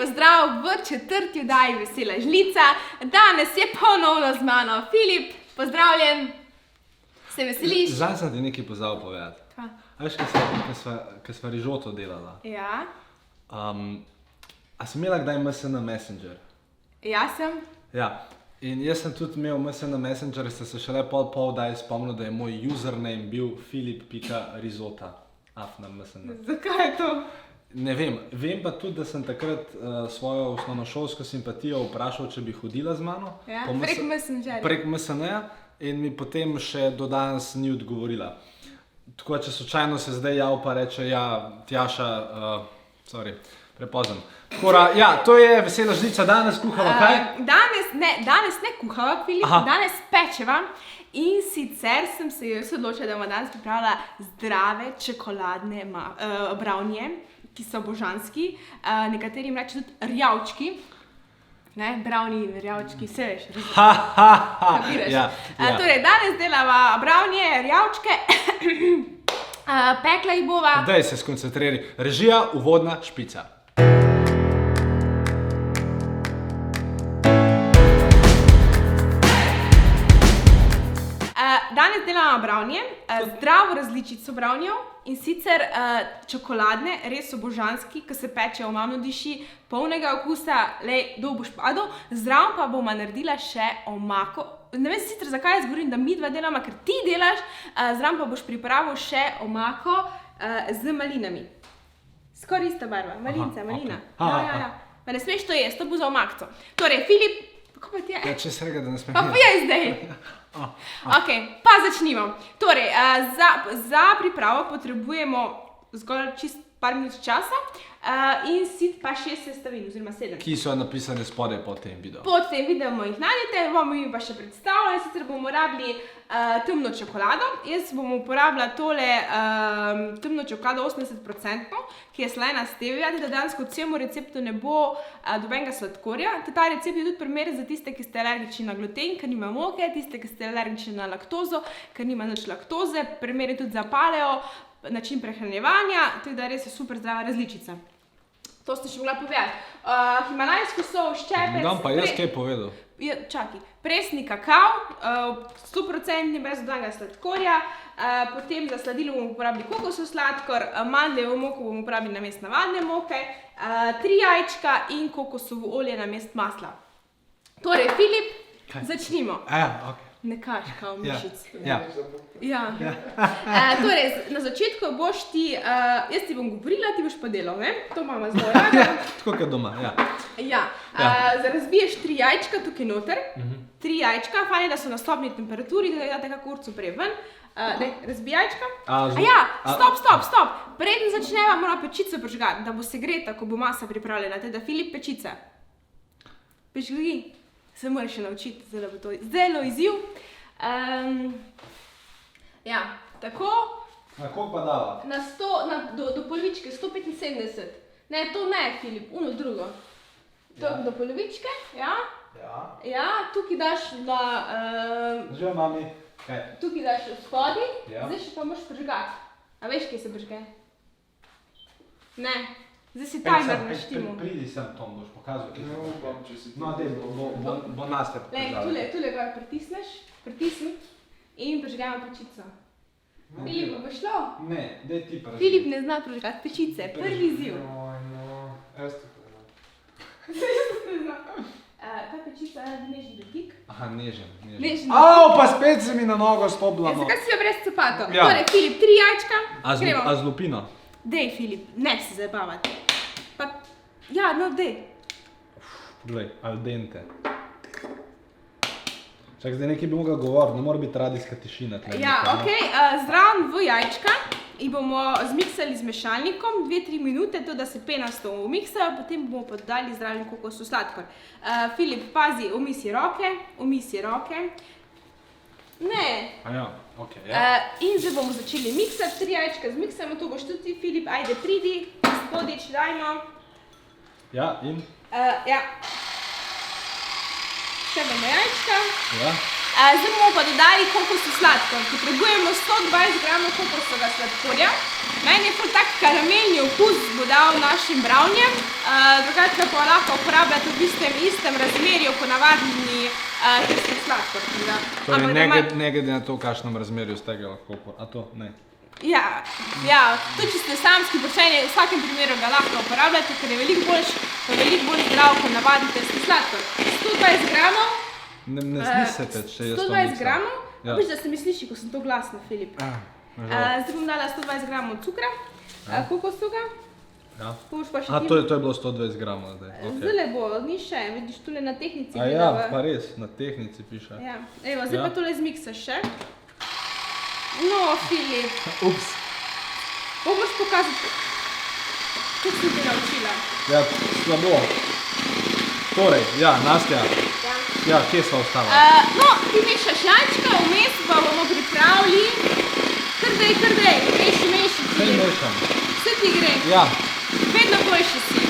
pozdrav v četrti oddaji Vesela žlica. Danes je ponovno z mano Filip, pozdravljen. Se veseliš? Zdaj sem ti nekaj pozabil povedati. Kaj? Veš, ko sva rižoto delala. Ja. A si imela kdaj MSN Messenger? Ja sem. Ja. In jaz sem tudi imel MSN Messenger, sem se šele pol oddaje spomnil, da je moj username bil filip.rizota. Na MSN. Zakaj je to? Ne vem. Vem pa tudi, da sem takrat svojo osnovnošolsko simpatijo vprašal, če bi hodila z mano. Ja, prek Messengerja. Prek MSN-ja in mi potem še do danes ni odgovorila. Tako, če slučajno se zdaj jav pa reče, ja, Tjaša, prepozem. Takora, ja, to je Vesela žlica, danes kuhava kaj? Danes ne kuhava, Filip, danes pečeva. In sicer sem se odločila, da bomo danes pripravila zdrave čokoladne brownie, ki so božanski. Nekateri jim reče tudi rjavčki. Ne, brownie, rjavčki, vse veš. Kapiraš? Ja. Torej, danes delava brownie, rjavčke. Pekla jih bova. Daj se skoncentriraj. Režija, uvodna špica. Danes delamo brownie, zdravo različico browniev in sicer čokoladne, res so božanski, ki se pečejo, omamno diši, polnega okusa, lej, dol boš padel. Zraven pa bomo naredila še omako. Ne vem sicer, zakaj jaz govorim, da mi dva delamo, ker ti delaš, zraven pa boš pripravil še omako z malinami. Skoraj ista barva, malinca, malina. Ja. Pa ne smeš to jesti, to bo za omakco. Torej, Filip, kako pa ti je? Ja, če se rega, da ne smem Pa pojej zdaj. Ok, pa začnimo. Torej, za pripravo potrebujemo zgolj čist par minut časa in pa 6 sestavin, oziroma 7. Ki so napisane spodaj pod tem videu. Pod tem videom jih najdete, bomo jim pa še predstavljali, sicer bomo rabili temno čokolado. Jaz bom uporabila tole temno čokolado 80%, ki je slana stevia, da dejansko v celem receptu ne bo dobenega sladkorja. Ta recept je tudi primeren za tiste, ki ste alergični na gluten, ker nima moke, tiste, ki ste alergični na laktozo, ker nima nič laktoze, primeren tudi za paleo, način prehranjevanja, tako da res je super zdrava različica. To ste še mogla povedati. Himalajski sol, ščepec... Dam pa jaz kaj povedal. Čakaj. Presni kakav, 100% brez dodanega sladkorja, potem za sladilo bomo uporabili kokosov sladkor, mandljevo moko bomo uporabili namesto navadne moke, 3 jajčka in kokosovo olje namesto masla. Torej, Filip, začnimo. Ok. Ne kaž, kao mišic. Ja. Torej, na začetku boš ti, jaz ti bom govorila, ti boš pa delal, ne? To mama zelo rada. Tako kot doma, ja. Ja. Razbiješ 3 jajčka tukaj noter. 3 jajčka, fajn je, da so na stopni temperaturi, da date kako urco prej ven. Razbij jajčka. Stop. Preden začneva, mora pečico prižgati, da bo segreta, ko bo masa pripravljena. Teda Filip, pečica. Prižgi. Se moraš še naučiti, zdaj bo to zelo izziv. Ja, tako. Na koliko pa dala? Do polovičke, 175. Ne, to ne, Filip, uno drugo. Do polovičke, ja. Ja, tukaj daš na... Živa, mami. Tukaj daš spodaj, zdaj še pa moraš prižgati. A veš, kje se prižge? Ne. Zdaj si timer naštimo. Pridi sem, Tom, boš pokazal, kje se prižge. No, dej, bo nas te pokazali. Tule gor pritisni in prižgajamo pečico. Filip, bo šlo? Ne, dej ti prižgati. Filip ne zna prižgati pečice, prvi izziv. Ta pečica je nežen dotik. Aha, nežen. Nežen. Pa spet se mi na nogo stopila. Zakaj si jo brez cepatov? Torej, Filip, 3 jajčka. Gremo. A z lupino? Dej, Filip, ne se zabavati. Ja, no, dej. Glej, al dente. Čak, zdaj nekaj bi mogla govoriti, ne mora biti radijska tišina. Ja, ok, zraven v jajčka in bomo zmiksali z mešalnikom 2-3 minute, to da se penasto umiksa, potem bomo pa dodali zraven kokosov sladkor. Filip, pazi, umij si roke. Ne. Ja, ok, ja. In zdaj bomo začeli miksati, 3 jajčka zmiksamo, to boš tudi ti, Filip, ajde pridi, spodič, dajmo. Ja, in? Ja. Števamo jajčka. Ja. Zdaj bomo pa dodali kokosov sladkor. Potrebujemo 120 gramov kokosovega sladkorja. Meni je ful tak karamelni okus bo dal našim brownijem, drugače pa lahko uporabljate v istem razmerju po navadni hrstni sladkor. Torej, ne glede na to, v kakšnem razmerju ste ga lahko uporabljali. A to? Ne. Ja, tudi če ste samski počeni, v vsakem primeru ga lahko uporabljate, ker je veliko bolj zdrav kot navadni hrstni sladkor. 120 gramov. Ne smislite, če jaz to 120 gramov, viš, da se mi sliši, ko sem to glasna, Filip. Zdaj bom dala 120 gramov cukra, kokosovega. Ja. A to je bilo 120 gramov zdaj. Zdajle bo, ni še, vidiš, tule na tehnici. A ja, pa res, na tehnici piše. Ja, evo, zdaj pa tole zmiksaš še. No, Filip. Ups. Boš pokazati, kako sem te naučila. Ja, slabo. Torej, ja, Nastja. Ja, kje sva ostala? No, ti mešaš jajčka, vmes pa bomo pripravili. Kar dej, meši, Vse mešam. Vse ti gre. Ja. Vedno boljši si.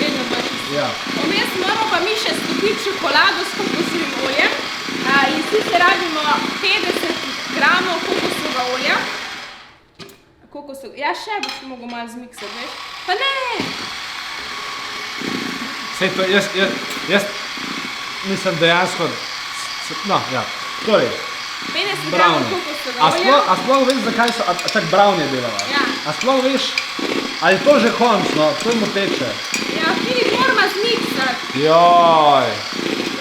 Ja. Vmes moramo pa mi še stopiti čokolado s kokosovim oljem. In sicer rabimo 50 gramov kokosovega olja. Ja, še boš mogel malo zmiksati, veš? Pa ne! Sej to, jaz mislim dejansko, no, ja, torej, 50 gramov kokosovega olja. A sploh veš, zakaj so, tak brown je delala? Ja. A sploh veš, ali to že končno, to mu teče? Ja, Filip, moramo zmiksati. Joj.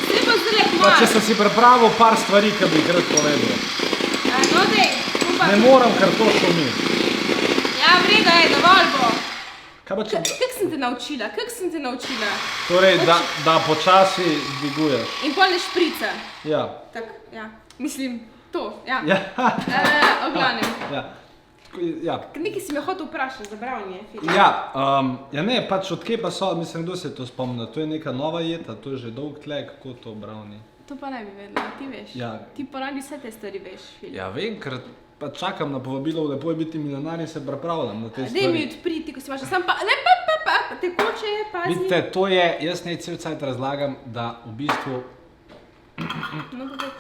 Zdaj bo zdaj Pa malo. če sem si pripravil par stvari, ki bi rad povedal. No, dej, upam. Ne moram, ker to šumi. Ja, vrega je, dovolj bo. Kaj pa če... Kako sem te naučila? Torej, da počasi dviguješ. In pol ne šprica. Ja. Tak, ja. Mislim, to, ja. Ja. O glavnem. Ja. Nekaj si me hotel vprašati za brownie, Filip. Ja, ne, pač odkje pa so, mislim, kdo se je to spomnil, to je neka nova jeta, to je že dolg tle, kako to brownie. To pa ne bi vedela, ti veš. Ja. Ti ponavadi vse te stvari veš, Filip. Ja, vem, ker pa čakam na povabilo, lepo je biti milijonar in se pripravljam na te stvari. Daj mi odpriti, ko si imaš, sam pa, ne, tekoče je, pazi. Vidite, to je, jaz ne cel cajt razlagam, da v bistvu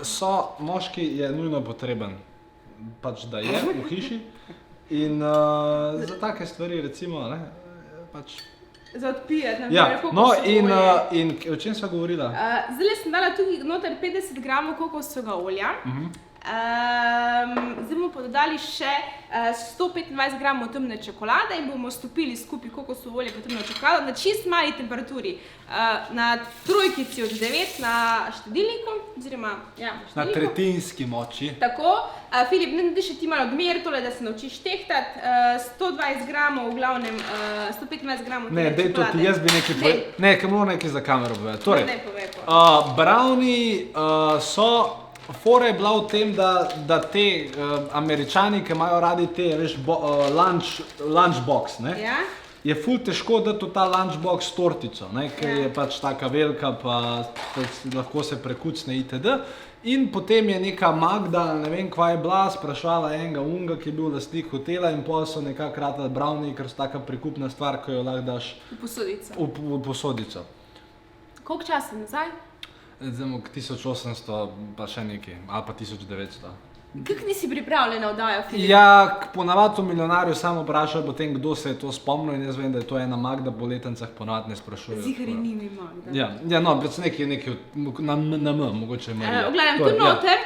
so, moški je nujno potreben, pač da je v hiši in za take stvari recimo, ne, pač... Za odpirati, Ja, no olje. in o čem sva govorila? Zdaj sem dala tudi noter 50 gramov kokosovega olja. Zdaj bomo pa dodali še 125 gramov temne čokolade in bomo stopili skupaj kokosovo olje pa temno čokolado na čist mali temperaturi. Na trojkici od 9 na štedilniku, oziroma, ja, na Na štedilniku. tretjinski moči. Tako, Filip, ne še ti malo odmeri tole, da se naučiš tehtati. 120 gramov, v glavnem 125 gramov Ne, temne dej to čokolade. ti, jaz bi nekaj povedal. Ne, ker moram nekaj za kamero povedati. Torej, Daj, povej pa. brownie so, fora je bila v tem, da te Američani, ki imajo radi te, veš, lunchbox, ne? Ja? Je ful težko dati v ta lunchbox tortico, ne, ker je pač taka velika, pa lahko se prekucne itd. In potem je neka Magda, ne vem kva je bila, sprašvala enega unga, ki je bil lastnik hotela in pol so nekako ratali brownie, ker so taka prikupna stvar, ko jo lahko daš V posodico. v posodico. Koliko časa nazaj? Zdaj 1800 pa še nekaj, ali pa 1900. Kako nisi pripravljena oddajo, Filip? Ja, ponavadi v milijonarju samo vprašajo potem, kdo se je to spomnil in jaz vem, da je to ena Magda po letnicah, ponavadi ne sprašujejo. Zihar ni mi Magda. Ja, no, nekaj na M, mogoče Marija. V glavnem, tu noter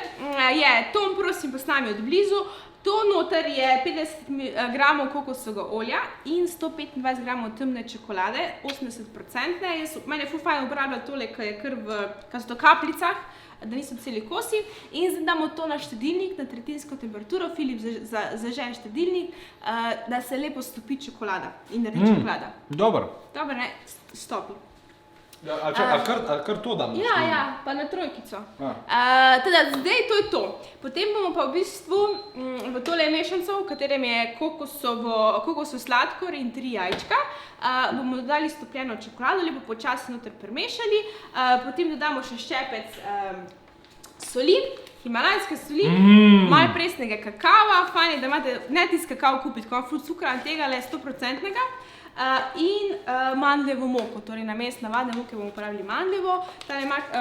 je, Tom, prosim, pa s nami od blizu, tu noter je 50 gramov kokosovega olja in 125 gramov temne čokolade, 80%. Meni je ful fajn uporabljati tole, ki je kar so to kapljicah, da niso celi kosi. In zdaj damo to na štedilnik, na tretjinsko temperaturo. Filip zažene štedilnik, da se lepo stopi čokolada in naredi čokolada. Dobro. Dobro, ne, stopi. Ali kar to dam? Ja, pa na trojkico. Teda, zdaj to je to. Potem bomo pa v bistvu v tole mešanico, v katerem je kokosov sladkor in 3 jajčka, bomo dodali stopljeno čokolado, lepo počasi noter premešali. Potem dodamo še ščepec soli, himalajske soli, malo presnega kakava. Fajn je, da imate ne tisti kakav kupiti, ko ima ful cukra, tega le 100%. in mandljevo moko, torej namesto navadne moke bomo uporabili mandljevo. Ta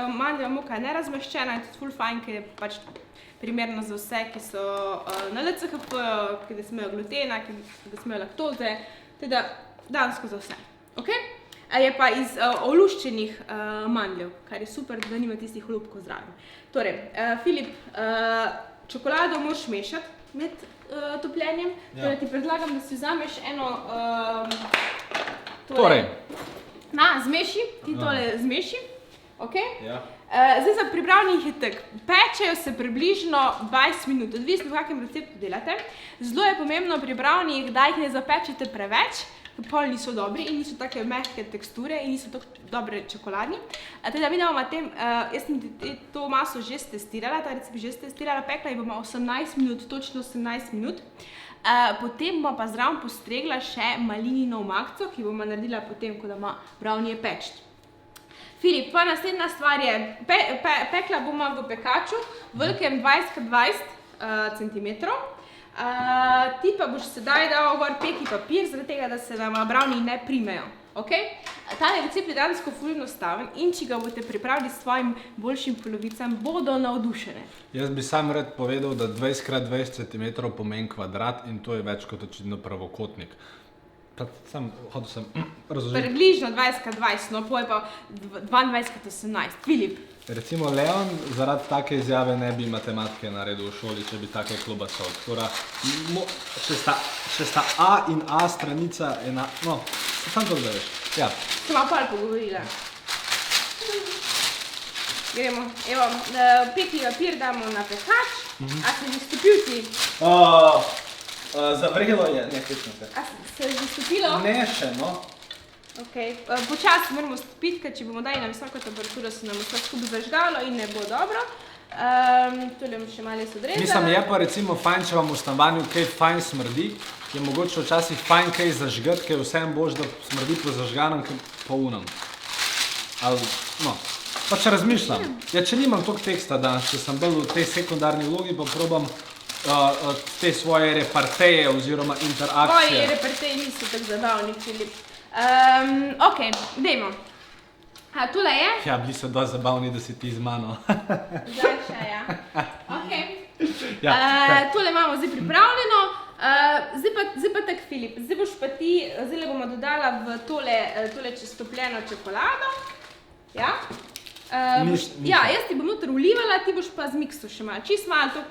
mandljeva moka je nerazmaščena in tudi ful fajn, ker je pač primerno za vse, ki so na LCHF, ki ne smejo glutena, ki ne smejo laktoze, teda dansko za vse. Okay? Je pa iz oluščenih mandljev, kar je super, da nima tistih olupkov zraven. Torej, Filip, čokolado moraš mešati med topljenjem, torej ti predlagam, da si vzameš eno, zmeši, ti tole zmeši, ok? Zdaj za pripravljanje jih je tako, pečejo se približno 20 minut, odvisno v kakem receptu delate. Zelo je pomembno pripravljanje, da jih ne zapečete preveč, ker pol niso dobri in niso take mehke teksture in niso tako dobre čokoladni. Teda mi bomo jaz sem to maso že stestirala, ta recept že stestirala, pekla in bomo 18 minut, točno 18 minut. Potem bomo pa zraven postregla še malinino omakco, ki bomo naredila potem, ko da ima brownie peči. Filip, pa naslednja stvar je, pekla bomo v pekaču, velikem 20x20 cm. Ti pa boš sedaj dal gor peki papir, zaradi tega, da se nam brownie ne primejo. Tale recept je dejansko ful enostaven in če ga boste pripravili s svojim boljšim polovicam, bodo navdušene. Jaz bi sam rad povedal, da 20x20 cm pomeni kvadrat in to je več kot očitno pravokotnik. Hotel sem razložiti. Približno 20x20, no poj pa 22x18. Filip. Recimo Leon zaradi take izjave ne bi matematike naredil v šoli, če bi take klobasal. Če sta A in A stranica ena, no, sam to gledaš. Se malo pol pogovorila. Gremo, evo, peki papir damo na pekač. A se že stopil ti? Zavrelo je, ne, krično se. A se je že stopilo? Ne še, no. Počasi moramo stopiti, ker če bomo dali na visoko temperaturo, se nam vse skupaj zažgalo in ne bo dobro. Tole bom še malo odrezala. Mislim, je pa recimo fajn, če vam v stanovanju kaj fajn smrdi, je mogoče včasih fajn kaj zažgati, ker vsem boš, da smrdi po zažganem, kot po unem. No, pa če razmišljam. Če nimam toliko teksta danes, če sem bil v tej sekundarni vlogi, pa probam te svoje reparteje oziroma interakcije. Tvoji reparteji niso tako zabavni, Filip. Ok, dajmo. Tule je. Ja, bili so dosti zabavni, da si ti z mano. Zdaj še, ja. Ok. Tole imamo zdaj pripravljeno. Zdaj pa tak, Filip, zdaj boš pa ti, zdaj bomo dodala v tole stopljeno čokolado. Ja? Jaz ti bom noter vlivala, ti boš pa zmiksal še malo, čist malo to.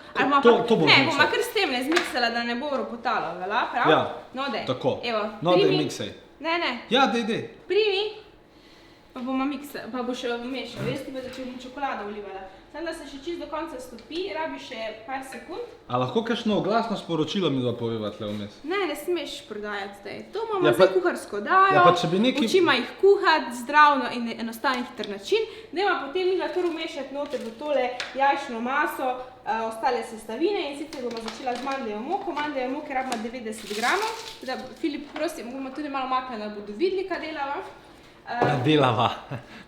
To bom zmiksal. Ne, bom kar s tem ne zmiksala, da ne bo ropotalo, prav? Ja, no, dej. tako. Evo, no, dej miksaj. Ne. Ja, dej. Primi, pa bomo miksali, pa boš vmešal. Jaz ti pa začel čokolado vlivala. Samo da se še čist do konca stopi, rabi še par sekund. A lahko kakšno oglasno sporočilo mi dva poveva tle vmes? Ne smeš prodajati zdaj. To imamo zdaj kuharsko dajo, neki... učimo jih kuhati zdravno in enostaven hiter način. Dajmo potem mi kar vmešati noter v tole jajčno maso, ostale sestavine in sicer bomo začela z mandljevo moko. Mandljeve moke rabimo 90 gramov. Filip, prosim, bomo tudi malo makljena, da bodo videli, kaj delava. Delava.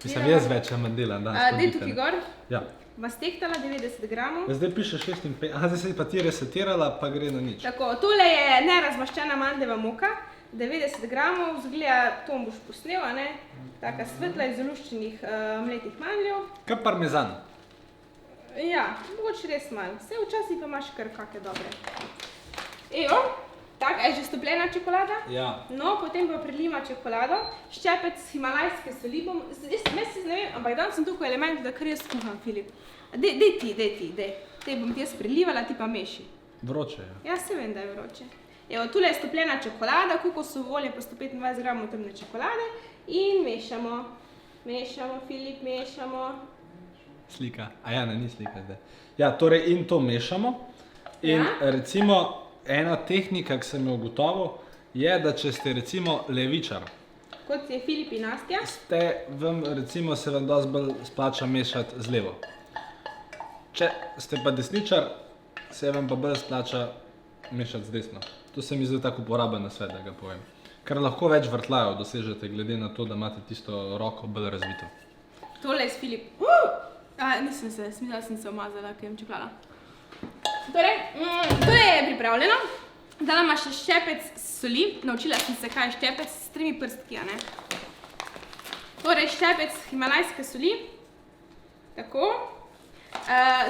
Mislim, jaz več manj delam danes. Dej tukaj gor. Ja. Vas tehtala 90 gramov. Zdaj piše 56, zdaj se pa ti resetirala, pa gre na nič. Tako, tole je nerazmaščena mandljeva moka, 90 gramov, zgleda, to boš posnel, a ne? Taka svetla iz oluščenih mletih mandljev. Kaj parmezan? Ja, mogoče res malo, vse včasih pa imaš kar kakve dobre. Evo, tak, je že stopljena čokolada? Ja. No, potem pa prilima čokolado, ščepec himalajske soli bom, jaz ne vem, ampak danes sem tukaj element, da kar jaz kuham, Filip. Dej ti. Te bom ti jaz prilivala, ti pa meši. Vroče je. Ja, se vem, da je vroče. Evo, tule je stopljena čokolada, kokosovo olje pa 125 gramov temne čokolade in mešamo. Mešamo, Filip, mešamo. Slika. A ja, ne, ni slika zdaj. Ja, torej in to mešamo. In recimo, ena tehnika, ki sem jo ugotovil, je, da če ste recimo levičar, kot je Filip in Nastja, recimo se vam dosti bolj splača mešati z levo. Če ste pa desničar, se vam pa bolj splača mešati z desno. To se mi zdi tako uporaben nasvet, da ga povem. Ker lahko več vrtljajo dosežete, glede na to, da imate tisto roko bolj razvito. Tole je s Filip. Nisem se, smislila sem se omazala, ker jem čokolada. Torej, to je pripravljeno. Dala ima še ščepec soli, naučila sem se, kaj je ščepec s 3 prstki, a ne. Torej, ščepec himalajske soli, tako.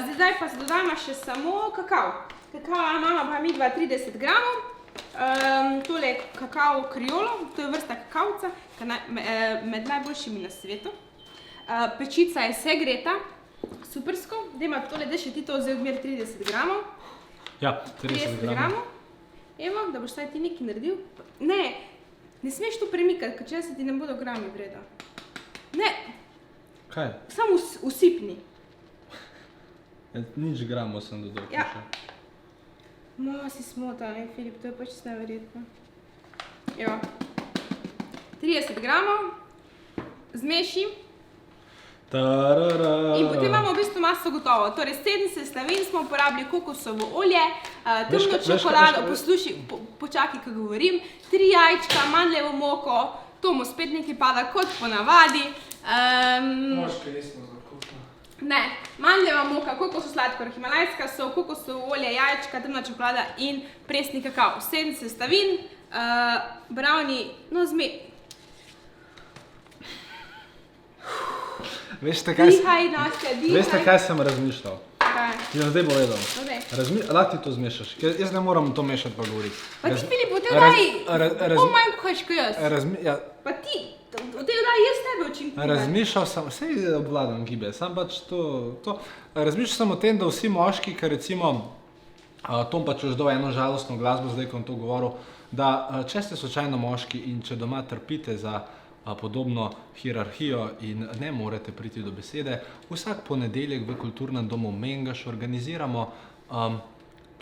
Zdaj pa se dodajmo še samo kakao. Kakao imamo pa midva 30 gramov. Tole je kakao kriolo, to je vrsta kakavca, med najboljšimi na svetu. Pečica je segreta, supersko. Dajmo tole, da še ti to vzeti odmer 30 gramov. Ja, 30 gramov. Evo, da boš saj ti nekaj naredil. Ne smeš to premikati, ker če se ti ne bodo grami vredo. Ne. Kaj? Samo usipni. Nič gramov sem dodal. Ja. Si smotal, ne, Filip, to je pač neverjetno. Evo. 30 gramov. Zmeši. In potem imamo v bistvu maso gotovo. Torej, 7 sestavin smo uporabili kokosovo olje, temno čokolado, poslušaj, počakaj, ko govorim, 3 jajčka, mandljevo moko, to mu spet nekaj pada kot ponavadi. Moške nismo za kuhno. Ne, mandljeva moka, kokosov sladkor, himalajska sol, kokosovo olje, jajčka, temna čokolada in presni kakao. 7 sestavin, brownie, no Veste, kaj sem razmišljal? Kaj? Ja, zdaj bo vedel. Lahko ti to zmešaš. Jaz ne moram to mešati pa govoriti. Pa ti, Filip, v tej daj, pol manj kuhaš kot jaz. Pa ti, v tej daj jaz tebe učim kuhati. Razmišljal sem, sej obvladam gibe, sam pač to. Razmišljal sem o tem, da vsi moški, ker recimo, Tom pač už dal eno žalostno glasbo, zdaj ko to govoril, da če ste slučajno moški in če doma trpite za podobno hierarhijo in ne morete priti do besede, vsak ponedeljek v Kulturnem domu Mengeš organiziramo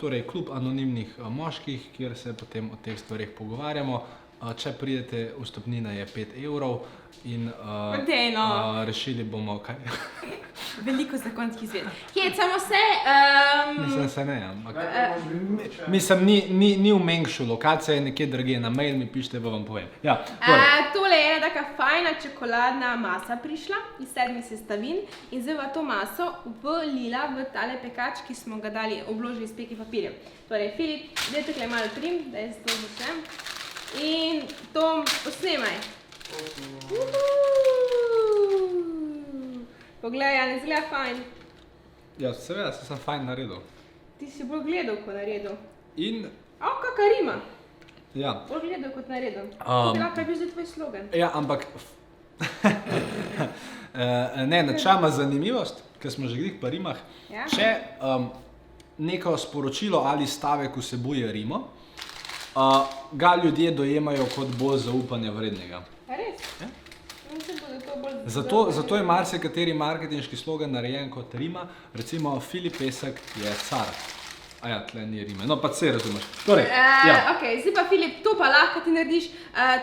torej klub anonimnih moških, kjer se potem o teh stvarih pogovarjamo. Če pridete, vstopnina je 5 evrov in rešili bomo kaj. Veliko zakonskih zvez. Hecamo se. Mislim se ne, ampak. Mislim, ni v Mengšu, lokacija je nekje drugje, na mail mi pišite, pa vam povem. Tole je ena taka fajna čokoladna masa prišla iz 7 sestavin in zdaj to maso vlila v tale pekač, ki smo ga dali obložili s peki papirjem. Torej, Filip, daj tukaj malo prim, da jaz to začnem. In Tom, posnemaj. Poglej, ali ne zgleda fajn? Ja, seveda, sem fajn naredil. Ti si bolj gledal, kot naredil. In? Kaka rima. Ja. Bolj gledal, kot naredil. To bi lahko bil zdaj tvoj slogan. Ja, ampak ne, načeloma zanimivost, ker smo že glih pa rimah. Če neko sporočilo ali stavek vsebuje rimo, ga ljudje dojemajo kot bolj zaupanja vrednega. Res? Zato je marsikateri marketinški slogan narejen kot rima, recimo Filip Pesek je car. Tle ni rime, no pa se razumeš. Zdaj pa Filip, to pa lahko ti narediš,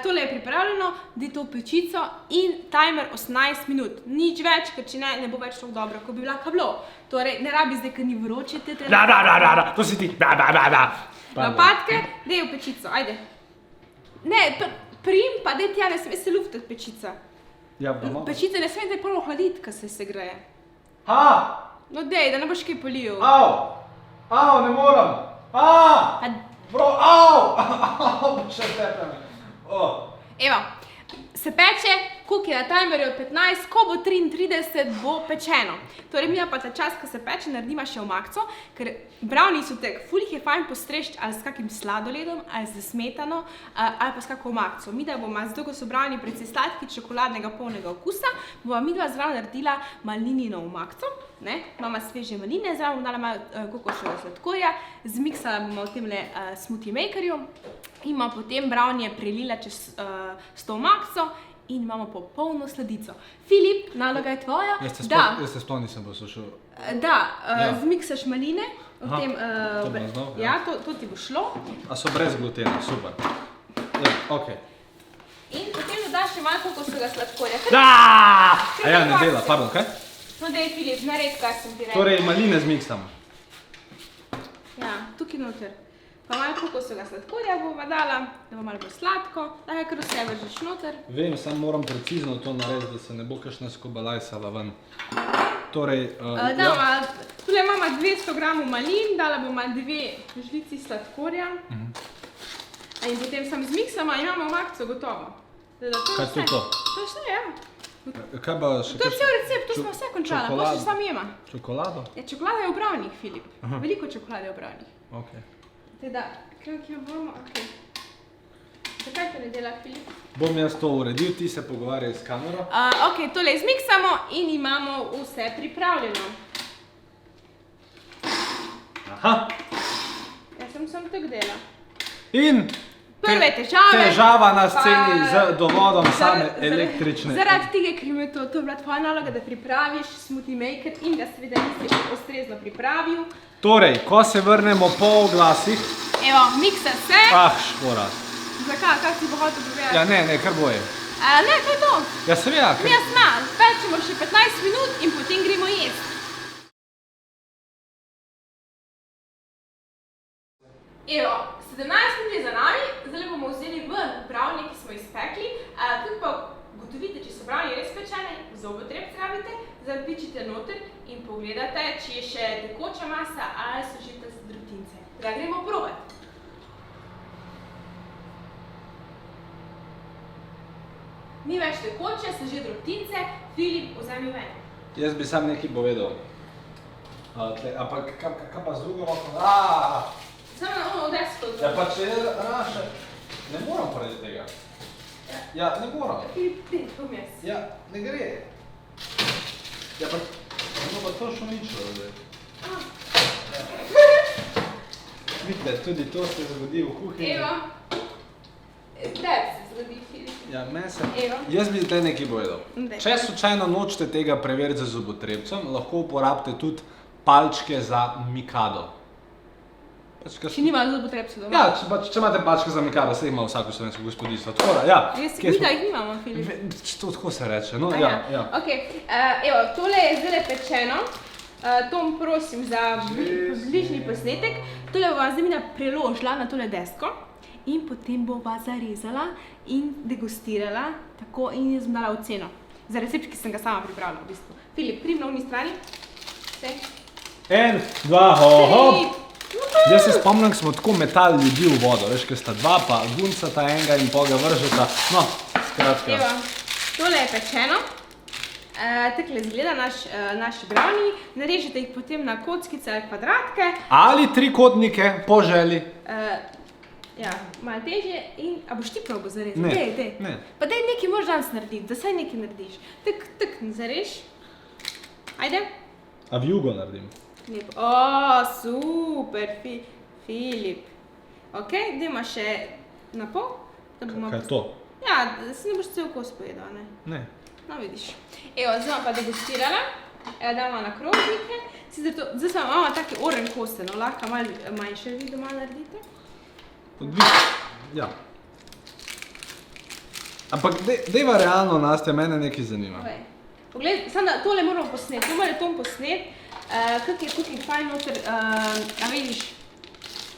tole je pripravljeno, daj to v pečico in timer 18 minut. Nič več, ker če ne bo več tako dobro, kot bi lahko bilo. Torej, ne rabi zdaj, ker ni vroče, te treba... To si ti, Lopatke, daj v pečico, ajde. Ne, prim pa daj tja, ne sme se luftati pečica. Pečica ne sme daj polno hladiti, ko se segreje. No dej, da ne boš kaj polil. Ne moram. Še tepe me. Evo, se peče, koliko je na timerju 15, ko bo 33, bo pečeno. Torej, mi pa ta čas, ko se peče, naredimo še omakco, ker brownie so tek, ful jih je fajn postreči ali s kakim sladoledom, ali z smetano, ali pa s kako omakco. Mi da bomo, zato ko so brownie precej sladki, čokoladnega polnega okusa, bomo midva zraven naredila malinino omakco. Imamo sveže maline, zraven bomo dala malo kokosovega sladkorja, zmiksala bomo v temle smoothie makerju in bomo potem brownie prelila čez s to omakco in imamo popolno sladico. Filip, naloga je tvoja. Jaz se sploh nisem poslušal. Zmiksaš maline. Ja, to ti bo šlo. A so brez glutena, super. In potem dodaš še malo kokosovega sladkorja. Ne dela, pardon, kaj? No dej, Filip, nared, kaj sem ti rekel. Torej, maline zmiksam. Ja, tukaj noter. Pa malo kokosovega sladkorja bomo dala, da bo malo bolj sladko, tako kar vse vržeš noter. Vem, samo moram precizno to narediti, da se ne bo kakšna skobalajsala ven. Torej, tule imamo 200 gramov malin, dala bomo 2 žlici sladkorja. In potem sam zmiksamo in imamo omakco gotovo. Kaj je to? To je vse, ja. Kaj pa še To je cel recept, to smo vse končali, pa še sam jema. Čokolado? Ja, čokolada je v brownih, Filip. Veliko čokolade je v brownih. Ok. Teda, kaj jo bomo, ok. Zakaj to ne dela, Filip? Bom jaz to uredil, ti se pogovarjaj s kamero. Ok, tole zmiksamo in imamo vse pripravljeno. Aha. Jaz sem tako dela. In Prve težava na sceni z dovodom same električne. Zaradi tega, ker je to bila tvoja naloga, da pripraviš smoothie maker in da seveda nisi še ustrezno pripravil. Torej, ko se vrnemo po oglasih... Evo, miksa se. Šporat. Zakaj? Kak si bo hotel povedati? Ja, ne, kar boje. Ne, to je to. Ja, seveda. Mi jasna, pečemo še 15 minut in potem gremo jesti. Evo, 17 minut je za nami, zdaj bomo vzeli ven brownie, ki smo izpekli. Tudi pa ugotovite, če so brownie res pečene, zobotrebc rabite, zapičite noter in pogledate, če je še tekoča masa ali so že te drobtince. Da gremo probat. Ni več tekoče, so že drobtince. Filip, vzemi ven. Jaz bi sam nekaj povedal. Ampak kaj pa z drugo roko? Samo na ono desko. Ja, pa če je raše, ne moram pored tega. Ja, ne moram. Filip, ti, bom jaz. Ja, ne gre. Ja, pa to še ničlo zdaj. Vidite, tudi to se zgodi v kuhinji. Evo. Tebi se zgodi, Filip. Ja, meni se. Evo. Jaz bi te nekaj povedal. Če slučajno nočete tega preveriti z zobotrebcem, lahko uporabite tudi palčke za mikado. Če nima zobotrebca doma. Ja, če imate palčke za mikado, se ima vsako slovensko gospodinstvo. Tako da, ja. Mi da jih nimamo, Filip. To tako se reče, no, ja. Ok, evo, tole je zdaj pečeno. Tom, prosim za bližnji posnetek. Tole bova zdaj mina preložila na tole desko in potem bova zarezala in degustirala tako in jaz bom dala oceno. Za recept, ki sem ga sama pripravila v bistvu. Filip, prim na unji strani. Vse. 1, 2, hop. Jaz se spomnim, ko smo tako metali ljudi v vodo, veš, ker sta dva, pa guncata enega in pol ga vržeta. No, skratka. Evo, tole je pečeno. Takle izgleda naš brownie. Narežete jih potem na kockice ali kvadratke. Ali trikotnike, po želji. Ja, malo težje in... A boš ti probo zarezati? Ne, Dej. ne. Pa daj nekaj moraš danes narediti, da saj nekaj narediš. Tak, zarež. Ajde. A vjugo naredim. Lepo. Super, Filip. Ok, dajmo še na pol. Kaj je to? Ja, si ne boš cel kos pojedal, ne? Ne. No, vidiš. Evo, zdaj bom pa degustirala. Evo, damo na krožnike. Zdaj smo imamo take oren koste, no, lahko malo manjše vi doma naredite. Ja. Ampak dejva realno, Nastja, mene nekaj zanima. Poglej, samo da tole moramo posneti. To mora Tom posneti. Kak je fajn noter, a vidiš,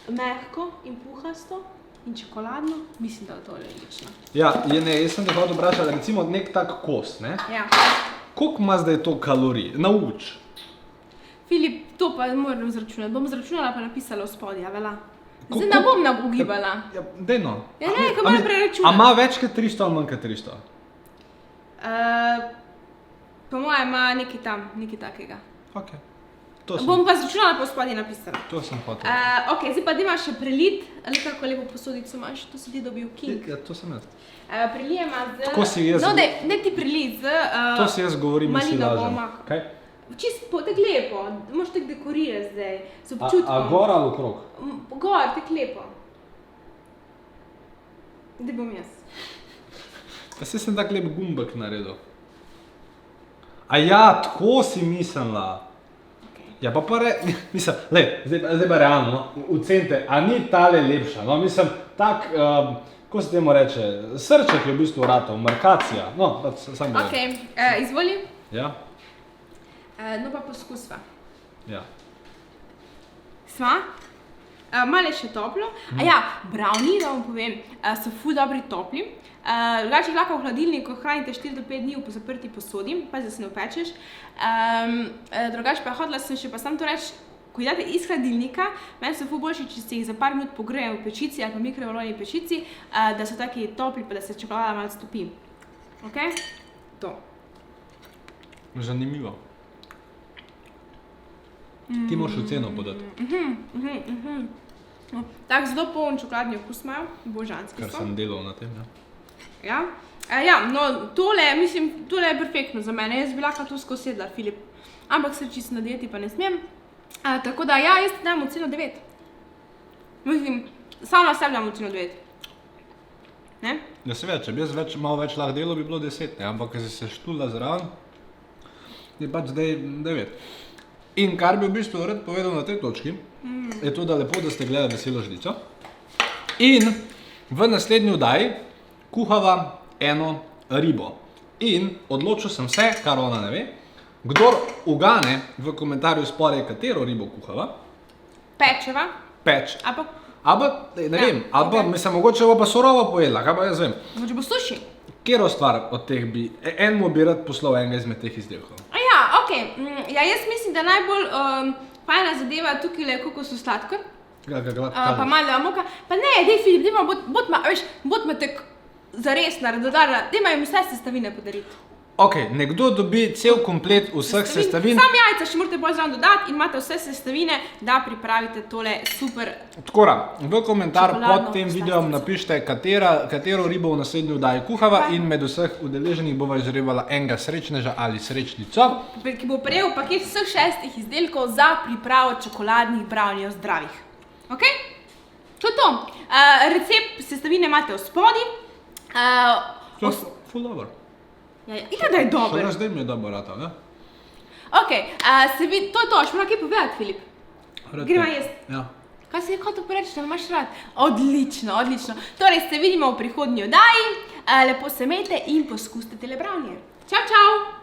mehko in puhasto in čokoladno. Mislim, da je tole odlično. Ja, jaz sem te hotel vprašati, recimo nek tak kos, ne? Ja. Koliko ima zdaj to kalorij? Nauč. Filip, to pa moram zračunati. Bom zračunala pa napisala v spodje, a vela? Zdaj ne bom ugibala. Ja, dejno. Ja, ne, ko moram preračunati. A ima več kot 300 ali manj kot 300? Po mojem ima nekaj tam, nekaj takega. Ok. Bom pa zračunala pa v spodje napisala. To sem hotel. Ok, zdaj pa dima še prelit. Ali kako lepo posodico imaš, to si ti dobil King. Ja, to sem jaz. Prelijema z... Tako si jaz... No, ne ti prelit z... To si jaz govorim in si lažem. Kaj? Čisto tako lepo, moraš tako dekorirati zdaj, z občutkom. A gor ali okrog? Gor, tako lepo. Zdaj bom jaz. Ja, saj sem tak lep gumbek naredil. A ja, tako si mislila. Ja, pa mislim, zdaj pa realno, no, ocenite, a ni tale lepša, no, mislim, tak, kako se temu reče, srček je v bistvu ratov, markacija, no, pa sam bolj. Ok, izvoli. Ja. No pa poskusva. Ja. Sva? Malo je še toplo. A ja, brownie, da vam povem, so ful dobri topli. Drugače lahko v hladilniku hranite 4 do 5 dni v zaprti posodi, pa da se ne opečeš. Drugače pa hodila sem še pa sam to reči, ko jih date iz hladilnika, meni so ful boljši, če se jih za par minut pogrejem v pečici ali pa mikrovalovni pečici, da so taki topli, pa da se čokolada malo stopi. Ok? To. Zanimivo. Ti moraš oceno podati. Tak zelo poln čokoladni okus imajo, božanski so. Kar sem delal na tem, ja. Ja? Ja, no, tole je perfektno za mene, jaz bi lahko to skozi sedla, Filip. Ampak se čisto na dieti pa ne smem. Tako da, ja, jaz ti dam oceno 9. Mislim, samo na sebi dam oceno 9. Ne? Ja, seveda, če bi jaz malo več lahko delal, bi bilo 10, ne? Ampak ker si se štula zraven, je pač zdaj 9. In kar bi v bistvu rad povedal na tej točki, je to, da lepo, da ste gledali Veselo žlico. In v naslednji oddaji kuhava eno ribo. In odločil sem se, kar ona ne ve, kdor ugane v komentarju spodaj, katero ribo kuhava, Pečeva. Ampak, ne vem, ali pa mislim, mogoče bo pa surovo pojedla, kaj pa jaz vem. Mogoče bo suši. Katero stvar od teh bi, enemu bi rad poslal enega izmed teh izdelkov? Ja, ok. Ja, jaz mislim, da najbolj fajna zadeva tukaj je kokosov sladkor. Pa malo moka. Pa ne, dej Filip, bodma tek zares naredodala, dejma jim vse sestavine podariti. Ok, nekdo dobi cel komplet vseh sestavin. Sam jajca še morate bolj zraven dodati in imate vse sestavine, da pripravite tole super. Takora, v komentar pod čokoladno tem videom napišite, katero ribo v naslednji oddaji kuhava in med vseh udeleženih bova izžrevala enega srečneža ali srečnico, ki bo prejel paket vseh 6 izdelkov za pripravo čokoladnih brownijev zdravih. Ok? To je to. Recept sestavine imate v spodaj. to je full dobro. Ja, da je dober. Še zdaj mi je dobro rata, ne? Ok, to je to, še moram kaj povedati, Filip. Gremo jesti. Ja. Kaj si hotel reči, da imaš rad? Odlično, odlično. Torej, se vidimo v prihodnji oddaji, lepo se imejte in poskusite tele brownie. Čau, čau!